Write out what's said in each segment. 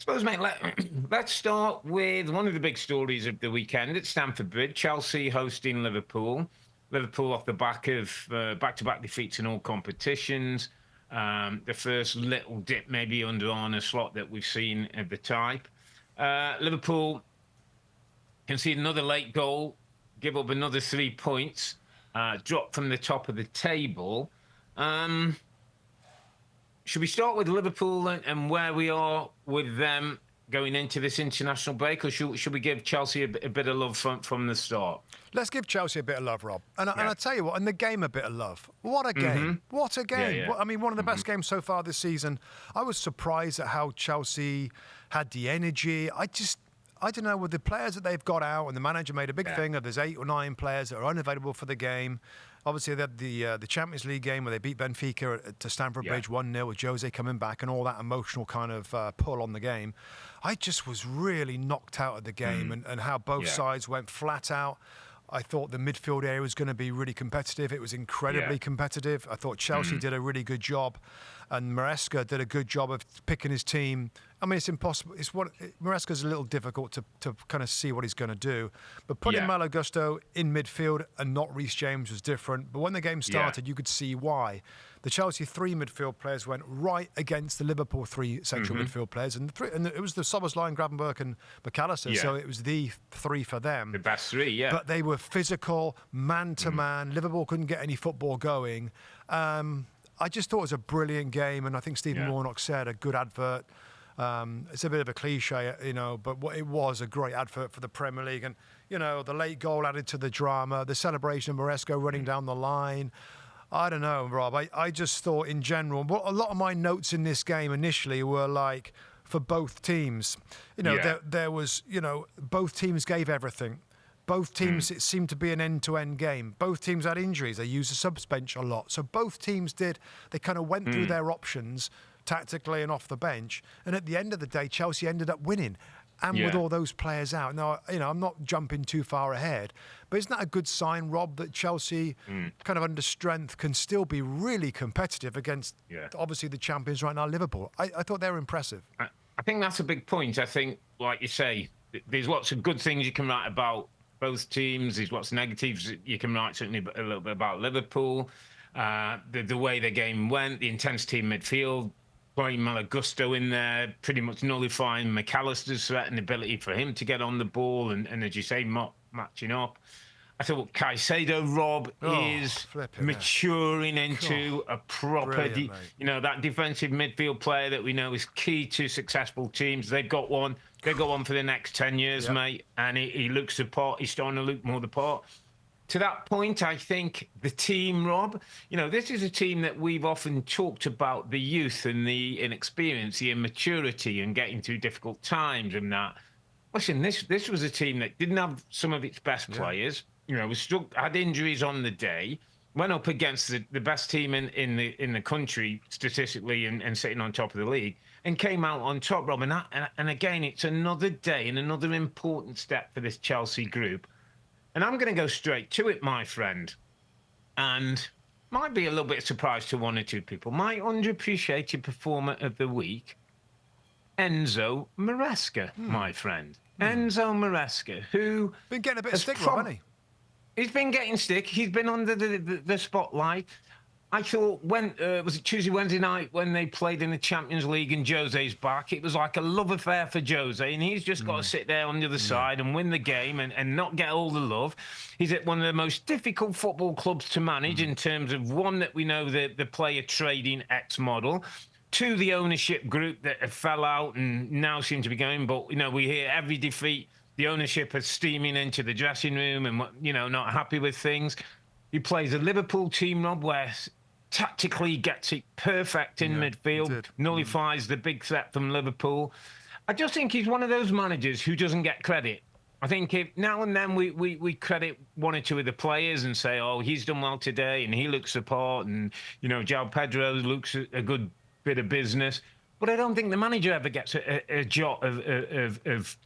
suppose, mate, let's start with one of the big stories of the weekend at Stamford Bridge. Chelsea hosting Liverpool. Liverpool off the back of back-to-back defeats in all competitions. The first little dip maybe under Arne Slot that we've seen of the type. Liverpool concede another late goal, give up another 3 points, drop from the top of the table. Should we start with Liverpool and where we are with them going into this international break, or should we give Chelsea a bit of love from the start? Let's give Chelsea a bit of love, Rob. And I tell you what, and the game a bit of love. What a game. What a game. Yeah. I mean, one of the best games so far this season. I was surprised at how Chelsea had the energy. I don't know, with the players that they've got out, and the manager made a big thing of there's 8 or 9 players that are unavailable for the game. Obviously, they had the Champions League game where they beat Benfica to Stamford Bridge 1-0 with Jose coming back and all that emotional kind of pull on the game. I just was really knocked out of the game and how both sides went flat out. I thought the midfield area was going to be really competitive. It was incredibly competitive. I thought Chelsea did a really good job, and Maresca did a good job of picking his team. I mean, it's impossible. Maresca's a little difficult to kind of see what he's going to do. But putting Malo Gusto in midfield and not Reece James was different. But when the game started, you could see why. The Chelsea 3 midfield players went right against the Liverpool 3 central midfield players. And it was the Szoboszlai, Gravenberch and McAllister. So it was the 3 for them. The best 3, But they were physical, man-to-man. Liverpool couldn't get any football going. I just thought it was a brilliant game. And I think Stephen Warnock said a good advert. It's a bit of a cliche, but it was a great advert for the Premier League. And, the late goal added to the drama, the celebration of Maresca running down the line. I don't know, Rob. I just thought in general, a lot of my notes in this game initially were like for both teams. There was, both teams gave everything. Both teams, it seemed to be an end-to-end game. Both teams had injuries. They used the subs bench a lot. So both teams they kind of went through their options tactically and off the bench. And at the end of the day, Chelsea ended up winning. And with all those players out. Now, I'm not jumping too far ahead, but isn't that a good sign, Rob, that Chelsea, kind of under strength, can still be really competitive against, obviously, the champions right now, Liverpool? I thought they were impressive. I think that's a big point. I think, like you say, there's lots of good things you can write about both teams. There's lots of negatives you can write, certainly a little bit about Liverpool. The way the game went, the intensity in midfield, playing Malo Gusto in there, pretty much nullifying McAllister's threat and ability for him to get on the ball and as you say, matching up. I thought Caicedo, Rob, is maturing into a proper, that defensive midfield player that we know is key to successful teams. They've got one. They'll go on for the next 10 years, mate, and he looks the part. He's starting to look more the part. To that point, I think the team, Rob, this is a team that we've often talked about the youth and the inexperience, the immaturity and getting through difficult times and that. Listen, this was a team that didn't have some of its best players, had injuries on the day, went up against the best team in the country statistically and sitting on top of the league and came out on top, Rob. And again, it's another day and another important step for this Chelsea group. And I'm going to go straight to it, my friend, and might be a little bit of surprise to one or two people. My underappreciated performer of the week, Enzo Maresca, my friend. Enzo Maresca, who... Been getting a bit of stick, Rob, hasn't he? He's been getting stick. He's been under the spotlight. I thought was it Tuesday, Wednesday night when they played in the Champions League and Jose's back, it was like a love affair for Jose, and he's just got to sit there on the other side and win the game and not get all the love. He's at one of the most difficult football clubs to manage in terms of, one, that we know the player trading X model, two, the ownership group that have fell out and now seem to be going, but, we hear every defeat, the ownership is steaming into the dressing room and, not happy with things. He plays a Liverpool team, Rob, where tactically gets it perfect in midfield, nullifies the big threat from Liverpool. I just think he's one of those managers who doesn't get credit. I think if now and then we credit one or two of the players and say, oh, he's done well today and he looks the part and, João Pedro looks a good bit of business. But I don't think the manager ever gets a jot of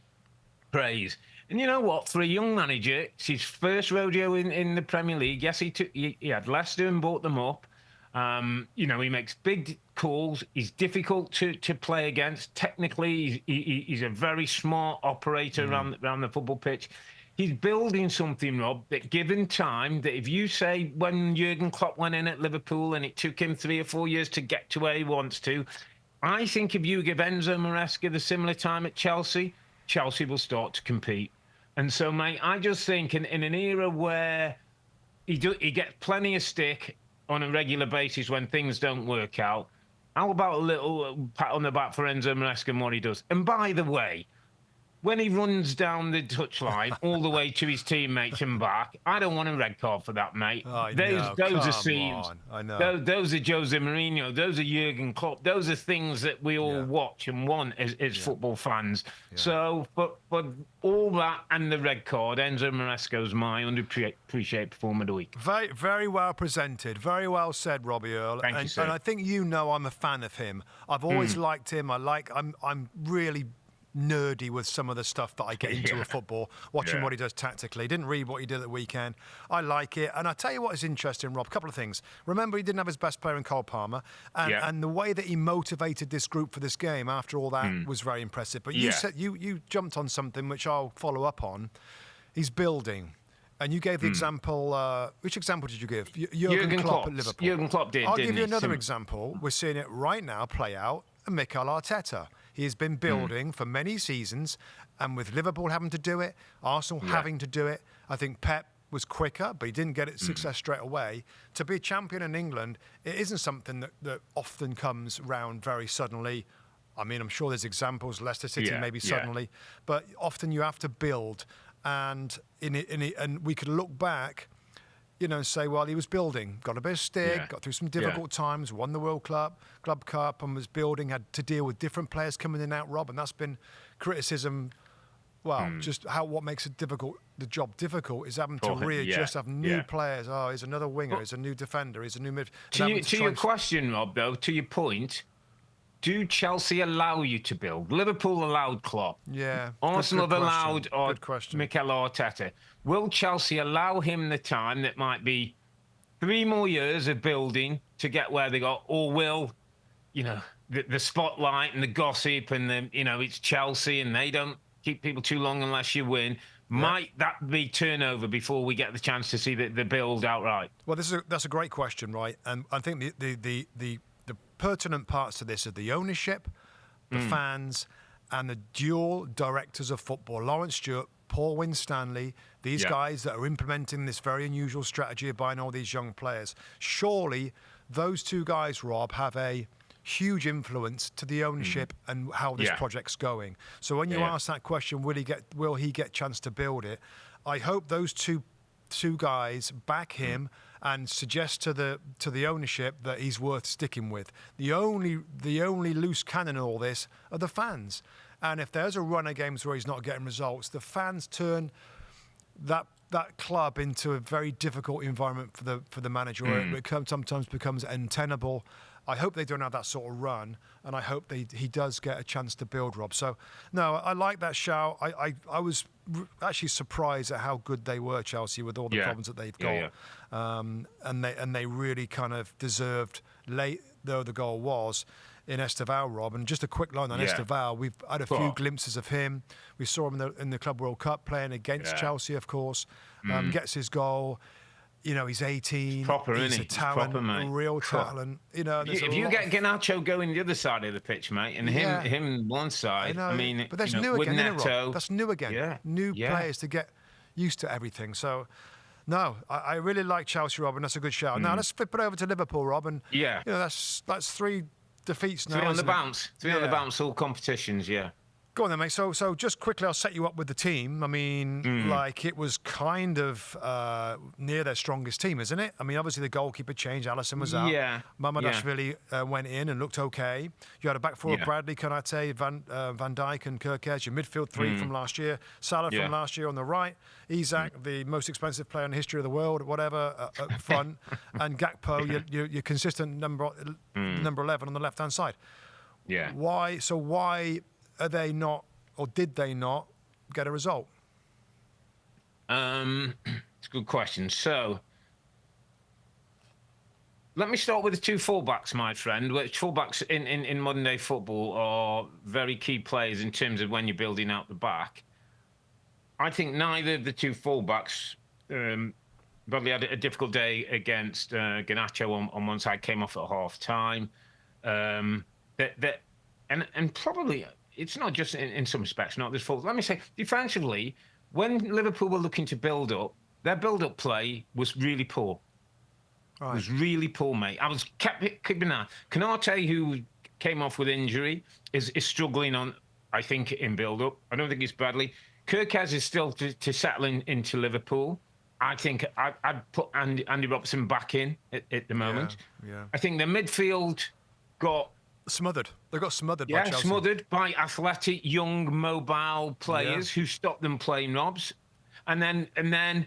praise. And you know what? For a young manager, it's his first rodeo in the Premier League. Yes, he had Leicester and brought them up. He makes big calls. He's difficult to play against. Technically, he's a very smart operator around the football pitch. He's building something, Rob, that given time, that if you say when Jurgen Klopp went in at Liverpool and it took him 3 or 4 years to get to where he wants to, I think if you give Enzo Maresca the similar time at Chelsea, Chelsea will start to compete. And so, mate, I just think in an era where he gets plenty of stick on a regular basis when things don't work out, how about a little pat on the back for Enzo Maresca and what he does? And by the way, when he runs down the touchline all the way to his teammates and back, I don't want a red card for that, mate. Those are scenes. I know. Those are Jose Mourinho. Those are Jurgen Klopp. Those are things that we all watch and want as football fans. Yeah. So, but all that and the red card, Enzo Maresca's my underappreciated performer of the week. Very, very well presented. Very well said, Robbie Earle. Thank you, sir. And I think I'm a fan of him. I've always liked him. I'm really nerdy with some of the stuff that I get into with football, watching what he does tactically. Didn't read what he did at the weekend. I like it. And I tell you what is interesting, Rob, a couple of things. Remember, he didn't have his best player in Cole Palmer. And the way that he motivated this group for this game after all that was very impressive. But you said you jumped on something which I'll follow up on. He's building. And you gave the example. Which example did you give? Jurgen Klopp at Liverpool. Jurgen Klopp did. I'll give you another example. We're seeing it right now play out. And Mikel Arteta. He has been building for many seasons, and with Liverpool having to do it, Arsenal having to do it. I think Pep was quicker, but he didn't get it success straight away. To be a champion in England, it isn't something that often comes round very suddenly. I mean, I'm sure there's examples, Leicester City maybe suddenly, but often you have to build. And and we could look back, and say, well, he was building, got a bit of stick, got through some difficult times, won the World Club Cup, and was building, had to deal with different players coming in and out, Rob, and that's been criticism. Well, just what makes the job difficult is having to readjust, have new players. Oh, he's another winger, he's a new defender, he's a new midfielder. To your question, Rob, though, to your point, do Chelsea allow you to build? Liverpool allowed Klopp. Yeah. Arsenal have allowed Mikel Arteta. Will Chelsea allow him the time that might be 3 more years of building to get where they got, or will, the spotlight and the gossip and it's Chelsea and they don't keep people too long unless you win. Might that be turnover before we get the chance to see the build outright? Well, that's a great question, right? And I think the pertinent parts to this are the ownership, the fans, and the dual directors of football, Lawrence Stewart, Paul Winstanley, these guys that are implementing this very unusual strategy of buying all these young players. Surely those two guys, Rob, have a huge influence to the ownership and how this project's going. So when you ask that question, will he get chance to build it? I hope those two guys back him and suggest to the ownership that he's worth sticking with. The only loose cannon in all this are the fans. And if there's a run of games where he's not getting results, the fans turn that club into a very difficult environment for the manager, where it sometimes becomes untenable. I hope they don't have that sort of run, and I hope he does get a chance to build, Rob. So, no, I like that shout. I was actually surprised at how good they were, Chelsea, with all the problems that they've got. And they really kind of deserved, late though the goal was, in Esteval, Rob. And just a quick line on Esteval, we've had a few glimpses of him. We saw him in the Club World Cup playing against Chelsea, of course. Gets his goal. He's 18. He's a talent, proper, real talent. If you get Garnacho going the other side of the pitch, mate, and him one side, I mean, but that's new again, isn't it, Rob? That's new again. Yeah. New players to get used to everything. So, no, I really like Chelsea, Rob, and that's a good shout. Now let's flip it over to Liverpool, Rob, and that's 3 defeats now. 3 on the bounce. 3 on the bounce, all competitions. Go on then, mate. So just quickly, I'll set you up with the team. I mean, it was kind of near their strongest team, isn't it? I mean, obviously the goalkeeper changed. Alisson was out. Mamadashvili went in and looked okay. You had a back four of Bradley, Konate, Van Dijk and Kirkez. Your midfield 3 from last year. Salah from last year on the right. Isak, the most expensive player in the history of the world, whatever, up front. And Gakpo, your consistent number 11 on the left-hand side. Why are they not, or did they not, get a result? It's a good question. So, let me start with the two fullbacks, my friend. Which fullbacks in modern day football are very key players in terms of when you're building out the back. I think neither of the two fullbacks. Bradley had a difficult day against Garnacho on one side, came off at half time. And probably it's not just in some respects not this fault. Let me say, defensively, when Liverpool were looking to build up, their build-up play was really poor. Right. It was really poor, mate. I was keeping that. Canate, who came off with injury, is struggling on, I think, in build-up. I don't think it's Bradley. Kirkaz is still to settle into Liverpool. I think I'd put Andy Robertson back in at the moment. Yeah. I think the midfield got smothered. They got smothered by Yeah, Chelsea. smothered by athletic, young, mobile players who stopped them playing Robs. And then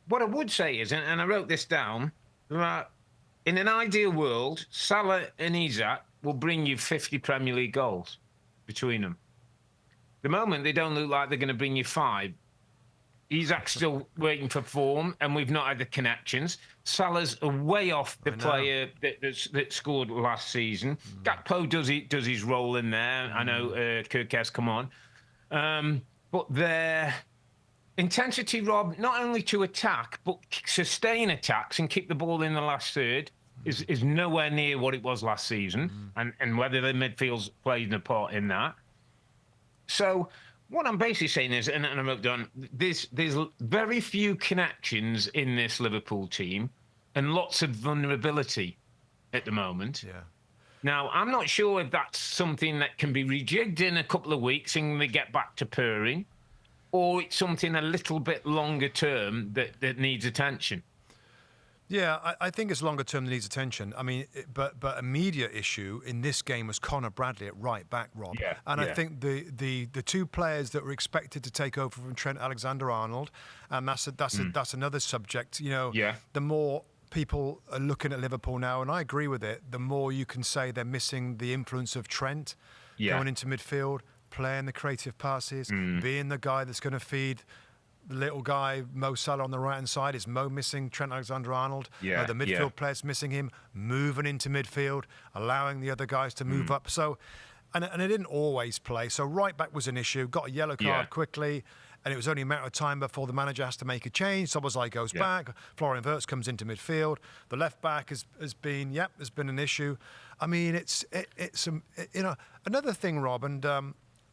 what I would say is, and I wrote this down, that in an ideal world, Salah and Isak will bring you 50 Premier League goals between them. The moment they don't look like they're going to bring you 5. Isak's still waiting for form, and we've not had the connections. Salah's way off the player that scored last season. Gakpo does his role in there. I know Kirkes come on. But their intensity, Rob, not only to attack, but sustain attacks and keep the ball in the last third is nowhere near what it was last season. And whether the midfield's played a part in that. So what I'm basically saying is, and I wrote down, there's very few connections in this Liverpool team and lots of vulnerability at the moment. Yeah. Now, I'm not sure if that's something that can be rejigged in a couple of weeks and they get back to purring, or it's something a little bit longer term that needs attention. Yeah, I think it's longer term that needs attention. I mean, but a media issue in this game was Conor Bradley at right back, Rob. Yeah, and I think the two players that were expected to take over from Trent Alexander-Arnold, and that's another subject. You know, the more people are looking at Liverpool now, and I agree with it, the more you can say they're missing the influence of Trent going into midfield, playing the creative passes, being the guy that's going to feed the little guy, Mo Salah, on the right-hand side. Is Mo missing Trent Alexander-Arnold? The midfield players missing him, moving into midfield, allowing the other guys to move up. So, and it didn't always play. So right back was an issue. Got a yellow card quickly, and it was only a matter of time before the manager has to make a change. Szoboszlai goes back. Florian Wirtz comes into midfield. The left back has been an issue. I mean, it's another thing, Rob, and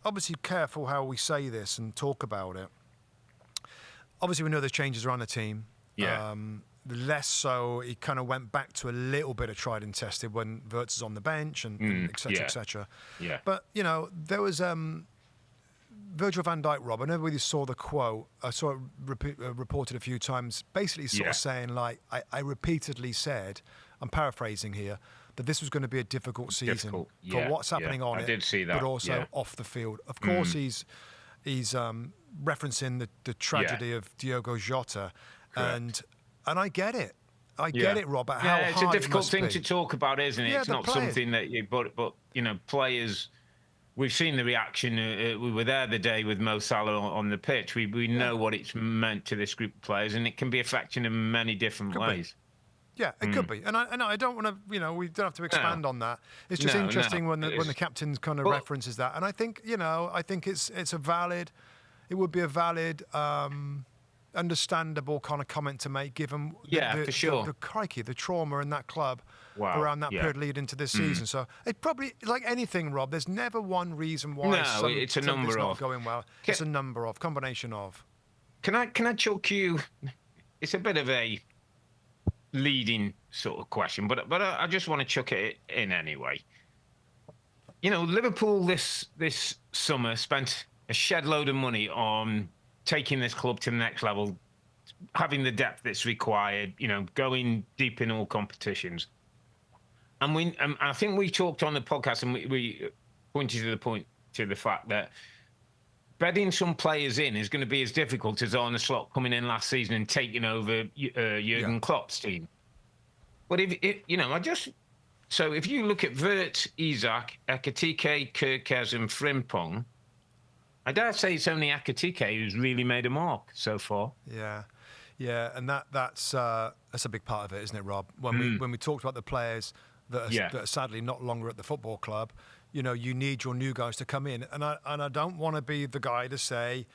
obviously careful how we say this and talk about it. Obviously, we know there's changes around the team. Less so, he kind of went back to a little bit of tried and tested when Wirtz is on the bench and et cetera, et cetera. Yeah. But, you know, there was Virgil van Dijk, Rob. I never really saw the quote. I saw it reported a few times, basically sort of saying, like, I repeatedly said, I'm paraphrasing here, that this was going to be a difficult season for what's happening on it. I did see that. But also off the field. Of course, he's referencing the tragedy of Diogo Jota, and I get it. I get it, Rob. How it's hard a difficult thing be. to talk about, isn't it? Yeah, it's not something that you. But you know, players. We've seen the reaction. We were there the day with Mo Salah on the pitch. We know what it's meant to this group of players, and it can be affecting in many different ways. Yeah, it could be, and I don't want to, we don't have to expand on that. It's just interesting when the captain kind of references that, and I think, it's a valid, it would be a valid, understandable kind of comment to make, given for sure. the trauma in that club around that period leading into this season. So it probably, like anything, Rob, there's never one reason why it's a number not going well. It's a number of combination of. Can I chuck you? It's a bit of a leading sort of question, but I just want to chuck it in anyway. You know, Liverpool this summer spent a shed load of money on taking this club to the next level, having the depth that's required, going deep in all competitions. And I think we talked on the podcast, and we pointed to the fact that bedding some players in is going to be as difficult as Arne Slot coming in last season and taking over Jurgen Klopp's team. But if you look at Wirtz, Isak, Ekitike, Kirkes, and Frimpong, I dare say it's only Ekitike who's really made a mark so far. Yeah. Yeah, and that's a big part of it, isn't it, Rob? When we talked about the players that are sadly not longer at the football club, you know, you need your new guys to come in, and I don't want to be the guy to say,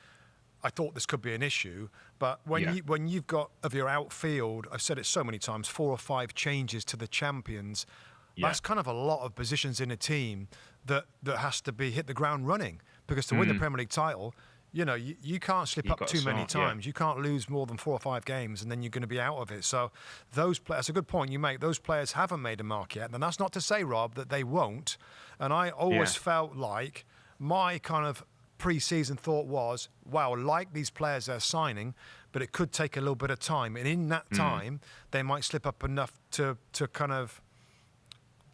I thought this could be an issue, but when you've got of your outfield, I've said it so many times, 4 or 5 changes to the champions. That's kind of a lot of positions in a team that has to be hit the ground running, because to win the Premier League title, you know, you can't slip up too many times. You can't lose more than 4 or 5 games, and then you're going to be out of it. So those players, that's a good point you make. Those players haven't made a mark yet, and that's not to say, Rob, that they won't. And I always felt like my kind of pre-season thought was, wow, like these players they're signing, but it could take a little bit of time. And in that time, they might slip up enough to kind of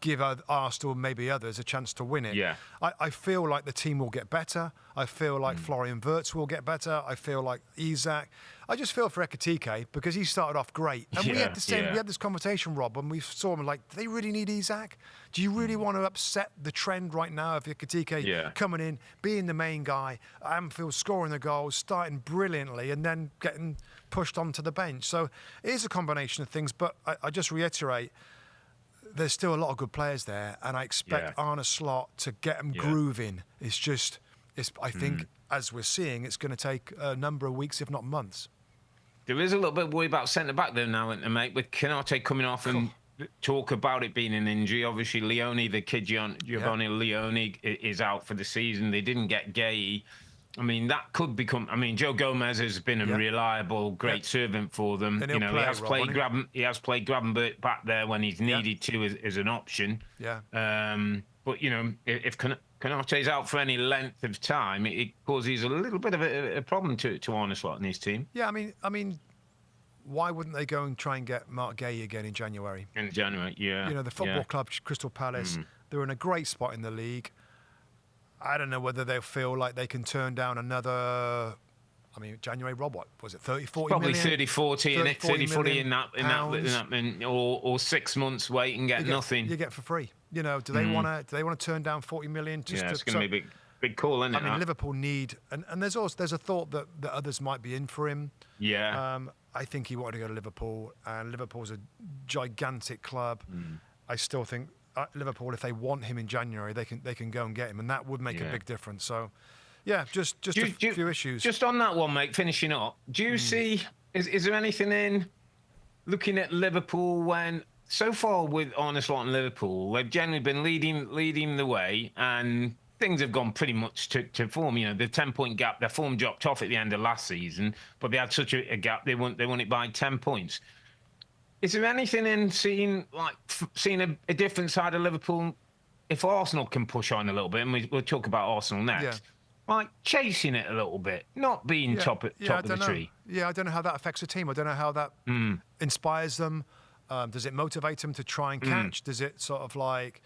give Arsenal, maybe others, a chance to win it. Yeah. I feel like the team will get better. I feel like Florian Wirtz will get better. I feel like Isak. I just feel for Ekitike because he started off great. And we had the same. We had this conversation, Rob, when we saw him. Like, do they really need Isak? Do you really want to upset the trend right now of Ekitike coming in, being the main guy, Anfield scoring the goals, starting brilliantly, and then getting pushed onto the bench? So it is a combination of things. But I just reiterate, there's still a lot of good players there, and I expect Arne Slot to get them grooving. I think, as we're seeing, it's going to take a number of weeks, if not months. There is a little bit of worry about centre-back there now, mate, with Canate coming off and talk about it being an injury. Obviously, Leone, the kid Giovanni Leone, is out for the season. They didn't get Gay. I mean, that could become. I mean, Joe Gomez has been a reliable, great servant for them. You know, he has played Gravenberch back there when he's needed to as an option. Yeah. But you know, if Canate's out for any length of time, it causes a little bit of a problem to Arne Slot and his team. Yeah, I mean, why wouldn't they go and try and get Mark Gay again in January? In January, yeah. You know, the football club, Crystal Palace, they're in a great spot in the league. I don't know whether they feel like they can turn down another. I mean, January, Rob, what was it, 30, 40 Probably million? 30, 40 in it, 30, 40 in that, or 6 months wait and get nothing. You get for free. You know, do they want to turn down 40 million? It's going to be a big call, isn't it? I mean, Liverpool need, and there's a thought that others might be in for him. Yeah. I think he wanted to go to Liverpool, and Liverpool's a gigantic club. I still think Liverpool, if they want him in January, they can go and get him, and that would make a big difference. So, yeah, just a few issues. Just on that one, mate, finishing up, do you see, is there anything in looking at Liverpool when, so far with Arne Slot and Liverpool, they've generally been leading the way, and things have gone pretty much to form. You know, the 10-point gap, their form dropped off at the end of last season, but they had such a gap, they won it by 10 points. Is there anything in seeing a different side of Liverpool? If Arsenal can push on a little bit, and we'll talk about Arsenal next, like chasing it a little bit, not being top of the tree. Yeah, I don't know how that affects the team. I don't know how that inspires them. Does it motivate them to try and catch? Does it sort of like,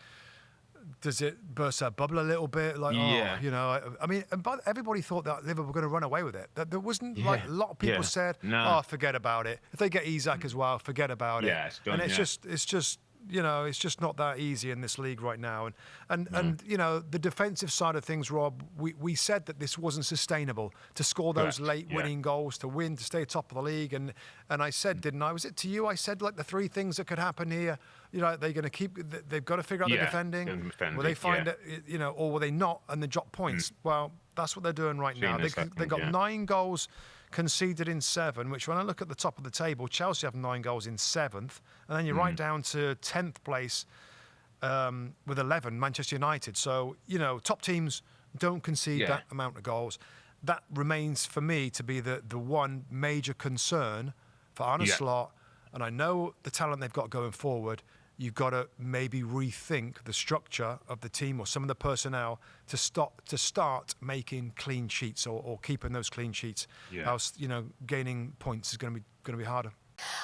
does it burst that bubble a little bit? Like, you know, I mean, but everybody thought that Liverpool were going to run away with it. That there wasn't like a lot of people said, forget about it. If they get Isak as well, forget about it. It's done, and it's just, you know, it's just not that easy in this league right now. And you know, the defensive side of things, Rob, we said that this wasn't sustainable to score those late winning goals, to win, to stay top of the league. And I said, didn't I? Was it to you? I said, like, the 3 things that could happen here. You know, they're going to keep. They've got to figure out the defending. Will they find it? You know, or will they not? And they drop points. Well, that's what they're doing right now. They got 9 goals conceded in 7, which, when I look at the top of the table, Chelsea have 9 goals in 7th, and then you're right down to 10th place with 11, Manchester United. So, you know, top teams don't concede that amount of goals. That remains for me to be the one major concern for Arne Slot. And I know the talent they've got going forward. You've got to maybe rethink the structure of the team or some of the personnel to start making clean sheets or keeping those clean sheets. Else, you know, gaining points is going to be harder.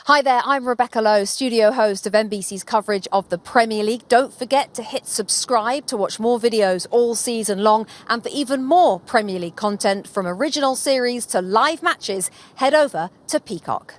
Hi there, I'm Rebecca Lowe, studio host of NBC's coverage of the Premier League. Don't forget to hit subscribe to watch more videos all season long, and for even more Premier League content, from original series to live matches, head over to Peacock.